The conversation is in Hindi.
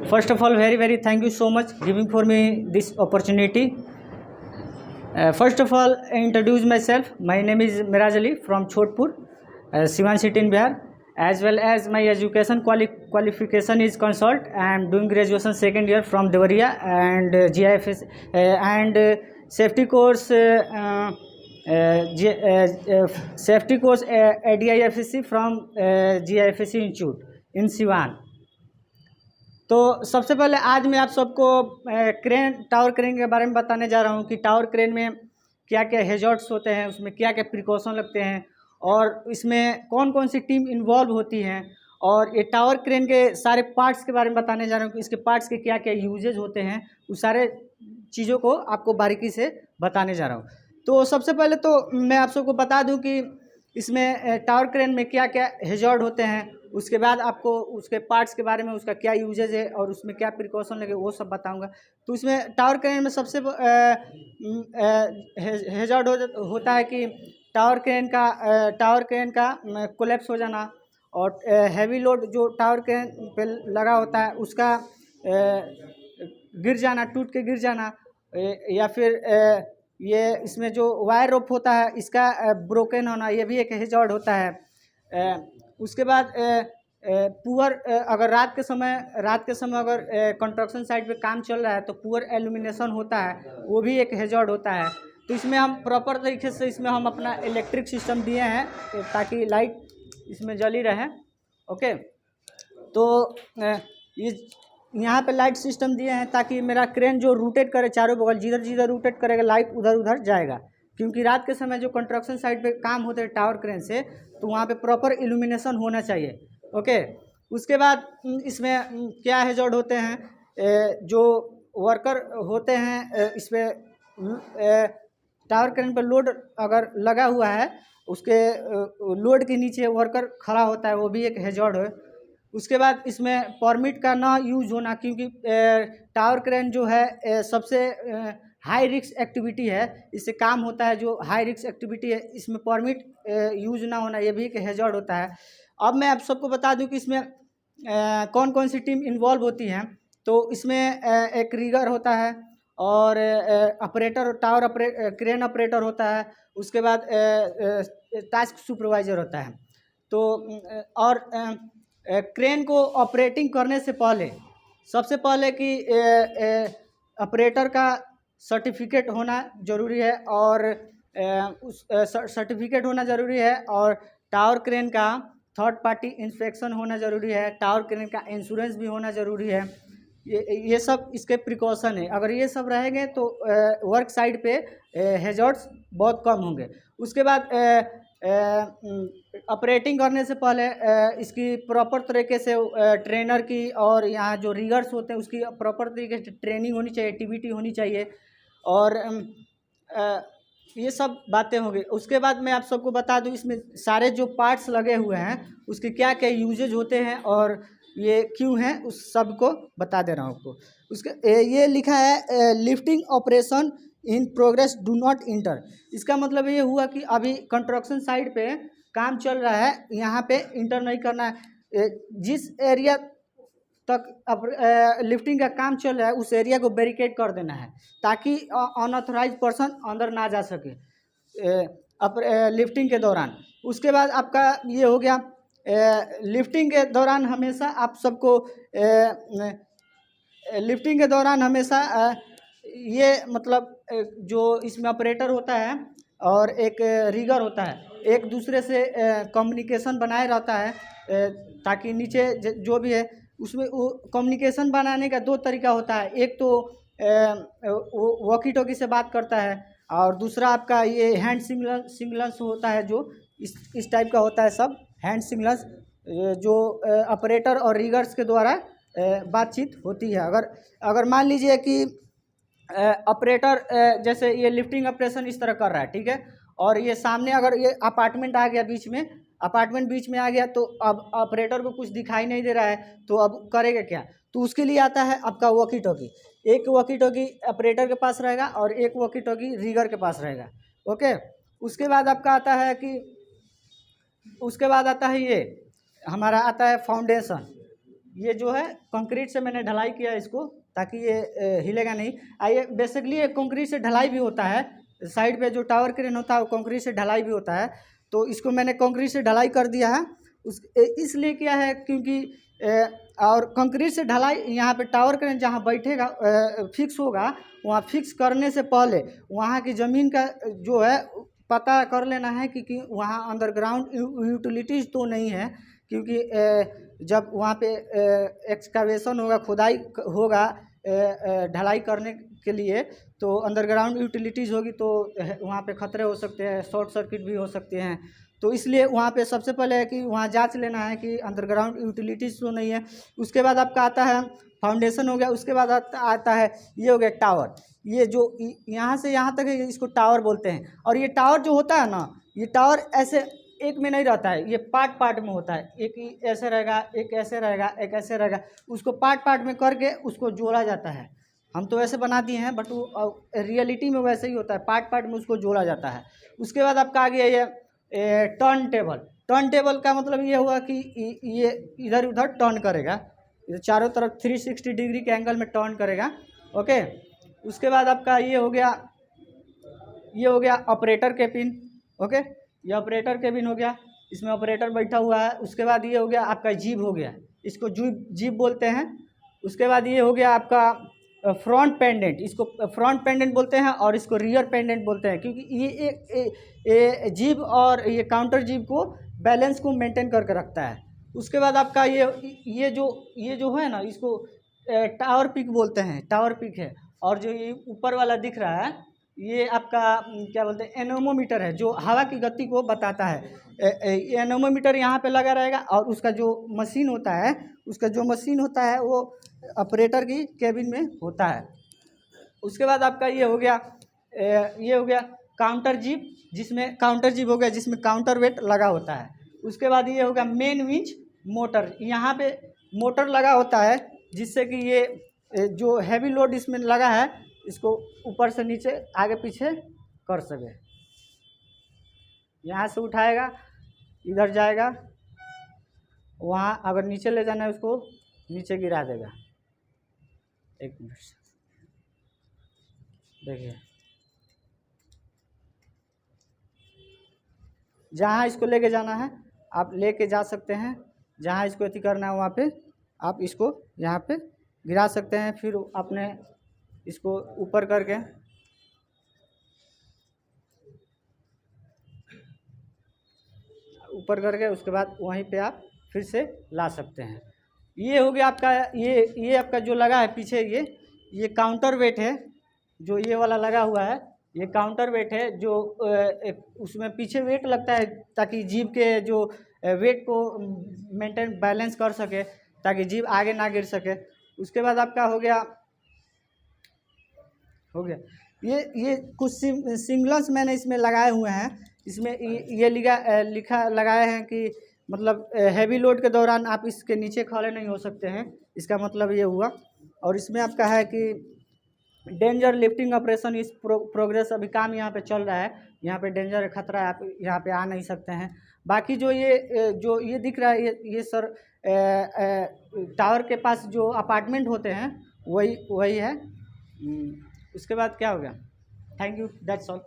First of all, very thank you so much giving for me this opportunity. First of all, I introduce myself. My name is Miraj Ali from Chhotpur, Siwan city in Bihar. As well as my education qualification is consult. I am doing graduation second year from Devariya and GIFS and safety course. Safety course ADIFSC from GIFSC Institute in Siwan. तो सबसे पहले आज मैं आप सबको टावर क्रेन के बारे में बताने जा रहा हूँ कि टावर क्रेन में क्या क्या हैजर्ड्स होते हैं, उसमें क्या क्या प्रिकॉशन लगते हैं और इसमें कौन कौन सी टीम इन्वॉल्व होती हैं, और ये टावर क्रेन के सारे पार्ट्स के बारे में बताने जा रहा हूँ कि इसके पार्ट्स के क्या क्या यूजेज होते हैं। उस सारे चीज़ों को आपको बारीकी से बताने जा रहा हूँ। तो सबसे पहले तो मैं आप सबको बता दूँ कि इसमें टावर क्रेन में क्या क्या हैजर्ड होते हैं, उसके बाद आपको उसके पार्ट्स के बारे में, उसका क्या यूजेज है और उसमें क्या प्रिकॉशन लगे वो सब बताऊंगा। तो इसमें टावर क्रेन में सबसे हैजर्ड होता है कि टावर क्रेन का कोलैप्स हो जाना, और हैवी लोड जो टावर क्रेन पे लगा होता है उसका गिर जाना, टूट के गिर जाना, या फिर ये इसमें जो वायर रोप होता है इसका ब्रोकन होना, ये भी एक हैजर्ड होता है। उसके बाद पुअर, अगर रात के समय अगर कंस्ट्रक्शन साइट पे काम चल रहा है तो पुअर एल्यूमिनेशन होता है, वो भी एक हैजर्ड होता है। तो इसमें हम प्रॉपर तरीके से इसमें हम अपना इलेक्ट्रिक सिस्टम दिए हैं ताकि लाइट इसमें जली रहे। ओके, तो ये यहाँ पे लाइट सिस्टम दिए हैं ताकि मेरा क्रेन जो रोटेट करे चारों बगल, जिधर जिधर रोटेट करेगा लाइट उधर उधर जाएगा, क्योंकि रात के समय जो कंस्ट्रक्शन साइट पे काम होते हैं टावर क्रेन से, तो वहाँ पे प्रॉपर इल्यूमिनेशन होना चाहिए। ओके, उसके बाद इसमें क्या हैजर्ड होते हैं, जो वर्कर होते हैं इस पर टावर क्रेन पर लोड अगर लगा हुआ है, उसके लोड के नीचे वर्कर खड़ा होता है, वो भी एक हैजर्ड है। उसके बाद इसमें परमिट का ना यूज होना, क्योंकि टावर क्रेन जो है सबसे हाई रिस्क एक्टिविटी है, इससे काम होता है जो हाई रिस्क एक्टिविटी है, इसमें परमिट यूज ना होना, ये भी एक हैजर्ड होता है। अब मैं आप सबको बता दूं कि इसमें कौन कौन सी टीम इन्वॉल्व होती हैं। तो इसमें एक रिगर होता है, और ऑपरेटर, क्रेन ऑपरेटर होता है, उसके बाद टास्क सुपरवाइजर होता है। तो और क्रेन को ऑपरेटिंग करने से पहले सबसे पहले कि ऑपरेटर का सर्टिफिकेट होना ज़रूरी है, और उस सर्टिफिकेट होना ज़रूरी है, और टावर क्रेन का थर्ड पार्टी इंस्पेक्शन होना ज़रूरी है, टावर क्रेन का इंश्योरेंस भी होना ज़रूरी है। ये सब इसके प्रिकॉशन है। अगर ये सब रहेंगे तो वर्क साइट पे हैजर्ड्स बहुत कम होंगे। उसके बाद ऑपरेटिंग करने से पहले इसकी प्रॉपर तरीके से ट्रेनर की और यहाँ जो रिगर्स होते हैं उसकी प्रॉपर तरीके से ट्रेनिंग होनी चाहिए, एक्टिविटी होनी चाहिए, और ये सब बातें होंगी। उसके बाद मैं आप सबको बता दूं इसमें सारे जो पार्ट्स लगे हुए हैं उसके क्या क्या यूजेज होते हैं और ये क्यों हैं, उस सब को बता दे रहा हूँ आपको। उसके ये लिखा है lifting operation in progress do not inter. इसका मतलब ये हुआ कि अभी कंस्ट्रक्शन साइट पे काम चल रहा है, यहाँ पे इंटर नहीं करना है। जिस एरिया तक लिफ्टिंग का काम चल रहा है उस एरिया को बैरिकेड कर देना है ताकि अनऑथराइज पर्सन अंदर ना जा सके लिफ्टिंग के दौरान। उसके बाद आपका ये हो गया, लिफ्टिंग के दौरान हमेशा आप सबको लिफ्टिंग के दौरान हमेशा ये मतलब जो इसमें ऑपरेटर होता है और एक रिगर होता है, एक दूसरे से कम्युनिकेशन बनाए रहता है ताकि नीचे जो भी है उसमें वो कम्युनिकेशन बनाने का दो तरीका होता है। एक तो वॉकी टॉकी से बात करता है, और दूसरा आपका ये हैंड सिग्नल्स होता है, जो इस टाइप का होता है। सब हैंड सिग्नल्स जो ऑपरेटर और रिगर्स के द्वारा बातचीत होती है। अगर मान लीजिए कि ऑपरेटर जैसे ये लिफ्टिंग ऑपरेशन इस तरह कर रहा है, ठीक है, और ये सामने अगर ये अपार्टमेंट आ गया बीच में आ गया, तो अब ऑपरेटर को कुछ दिखाई नहीं दे रहा है, तो अब करेगा क्या? तो उसके लिए आता है आपका वॉकी टॉकी। एक वॉकी टॉकी ऑपरेटर के पास रहेगा और एक वॉकी टॉकी रिगर के पास रहेगा। ओके, उसके बाद आपका आता है कि ये हमारा आता है फाउंडेशन। ये जो है कंक्रीट से मैंने ढलाई किया इसको, ताकि ये हिलेगा नहीं। आइए, बेसिकली ये कंक्रीट से ढलाई भी होता है, साइड पे जो टावर क्रेन होता है वो कंक्रीट से ढलाई भी होता है। तो इसको मैंने कंक्रीट से ढलाई कर दिया है। इसलिए किया है क्योंकि और कंक्रीट से ढलाई, यहाँ पे टावर क्रेन जहाँ बैठेगा फिक्स होगा, वहाँ फिक्स करने से पहले वहाँ की ज़मीन का जो है पता कर लेना है कि वहाँ अंडरग्राउंड यूटिलिटीज़ तो नहीं है। क्योंकि जब वहाँ पे एक्सकावेशन होगा, खुदाई होगा ढलाई करने के लिए, तो अंडरग्राउंड यूटिलिटीज़ होगी तो वहाँ पे खतरे हो सकते हैं, शॉर्ट सर्किट भी हो सकते हैं। तो इसलिए वहाँ पे सबसे पहले है कि वहाँ जांच लेना है कि अंडरग्राउंड यूटिलिटीज़ तो नहीं है। उसके बाद आपका आता है फाउंडेशन हो गया। उसके बाद आता है ये हो गया टावर। ये जो यहाँ से यहाँ तक है इसको टावर बोलते हैं। और ये टावर जो होता है ना, ये टावर ऐसे एक में नहीं रहता है, ये पार्ट पार्ट में होता है। एक ऐसे रहेगा, एक ऐसे रहेगा, एक ऐसे रहेगा। उसको पार्ट पार्ट में करके उसको जोड़ा जाता है। हम तो वैसे बना दिए हैं, बट वो रियलिटी में वैसे ही होता है, पार्ट पार्ट में उसको जोड़ा जाता है। उसके बाद आपका आ गया ये टर्न टेबल। टर्न टेबल का मतलब ये हुआ कि ये इधर उधर टर्न करेगा, ये चारों तरफ 360 डिग्री के एंगल में टर्न करेगा। ओके, उसके बाद आपका ये हो गया ऑपरेटर केबिन। ओके, ये ऑपरेटर केबिन हो गया, इसमें ऑपरेटर बैठा हुआ है। उसके बाद ये हो गया आपका जीप हो गया, इसको जीप बोलते हैं। उसके बाद ये हो गया आपका फ्रंट पेंडेंट, इसको फ्रंट पेंडेंट बोलते हैं और इसको रियर पेंडेंट बोलते हैं, क्योंकि ये जीप और ये काउंटर जीप को बैलेंस को मेंटेन करके रखता है। उसके बाद आपका ये जो है ना, इसको टावर पिक बोलते हैं, टावर पिक है। और जो ये ऊपर वाला दिख रहा है, ये आपका क्या बोलते हैं, एनोमोमीटर है, जो हवा की गति को बताता है। एनोमोमीटर यहाँ पे लगा रहेगा और उसका जो मशीन होता है वो ऑपरेटर की केबिन में होता है। उसके बाद आपका ये हो गया काउंटर जीप, जिसमें काउंटर वेट लगा होता है। उसके बाद ये हो गया मेन विंच मोटर, यहाँ पे मोटर लगा होता है, जिससे कि ये जो हैवी लोड इसमें लगा है इसको ऊपर से नीचे आगे पीछे कर सके। यहाँ से उठाएगा, इधर जाएगा, वहाँ अगर नीचे ले जाना है उसको नीचे गिरा देगा। एक मिनट देखिए, जहाँ इसको लेके जाना है आप लेके जा सकते हैं, जहाँ इसको अति करना है वहाँ पे आप इसको यहाँ पे गिरा सकते हैं। फिर आपने इसको ऊपर करके उसके बाद वहीं पे आप फिर से ला सकते हैं। ये हो गया आपका ये आपका जो लगा है पीछे, ये काउंटर वेट है, जो ये वाला लगा हुआ है ये काउंटर वेट है, जो उसमें पीछे वेट लगता है ताकि जीप के जो वेट को मेंटेन बैलेंस कर सके, ताकि जीप आगे ना गिर सके। उसके बाद आपका हो गया ये कुछ सिंगल्स मैंने इसमें लगाए हुए हैं। इसमें ये लगाए हैं कि मतलब हैवी लोड के दौरान आप इसके नीचे खड़े नहीं हो सकते हैं, इसका मतलब ये हुआ। और इसमें आपका है कि डेंजर लिफ्टिंग ऑपरेशन इस प्रोग्रेस, अभी काम यहाँ पे चल रहा है, यहाँ पे डेंजर है, खतरा है, आप यहाँ पे आ नहीं सकते हैं। बाकी जो ये दिख रहा है ये सर टावर के पास जो अपार्टमेंट होते हैं वही है। उसके बाद क्या हो गया, थैंक यू, दैट्स ऑल।